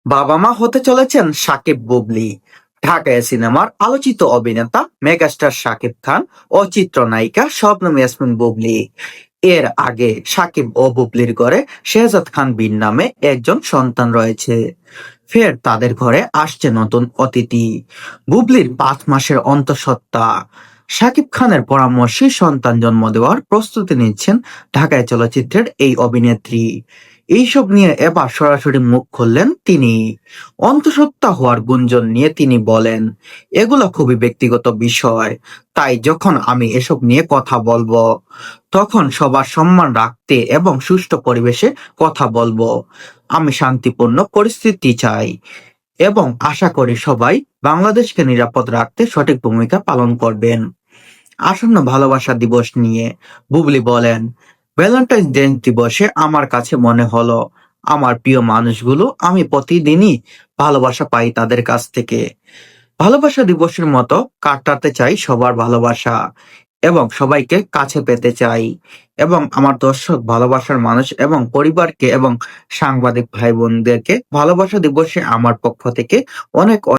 বাবা মা হতে চলেছেন সাকিব বুবলি। ঢাকায় সিনেমার আলোচিত অভিনেতা মেগাস্টার শাকিব খান ও চিত্রনায়িকা শবনম ইয়াসমিন বুবলি। এর আগে সাকিব ও বুবলির ঘরে শেহজাদ খান বীর নামে একজন সন্তান রয়েছে। ফের তাদের ঘরে আসছে নতুন অতিথি, বুবলির 5 মাসের অন্তঃসত্ত্বা। শাকিব খানের পরামর্শে সন্তান জন্ম দেওয়ার প্রস্তুতি নিচ্ছেন ঢাকায় চলচ্চিত্রের এই অভিনেত্রী। এইসব নিয়ে এবার সরাসরি মুখ খুললেন তিনি। অন্তঃসত্ত্বা হওয়ার গুঞ্জন নিয়ে তিনি বলেন, এগুলো খুবই ব্যক্তিগত বিষয়, তাই যখন আমি এসব নিয়ে কথা বলবো তখন সবার সম্মান রাখতে এবং সুষ্ঠু পরিবেশে কথা বলবো। আমি শান্তিপূর্ণ পরিস্থিতি চাই এবং আশা করি সবাই বাংলাদেশকে নিরাপদ রাখতে সঠিক ভূমিকা পালন করবেন। আসন্ন ভালোবাসা দিবস নিয়ে বুবলি বলেন, ভ্যালেন্টাইন্স ডে দিবসে আমার কাছে মনে হলো আমার প্রিয় মানুষগুলো, আমি প্রতিদিনই ভালোবাসা পাই তাদের কাছ থেকে। ভালোবাসা দিবসের মতো কাটাতে চাই সবার ভালোবাসা এবং সবাইকে কাছে পেতে চাই এবং আমার দর্শক ভালোবাসার মানুষ এবং পরিবারকে এবং সাংবাদিক ভাই বোনদেরকে ভালোবাসা দিবসে আমার পক্ষ থেকে অনেক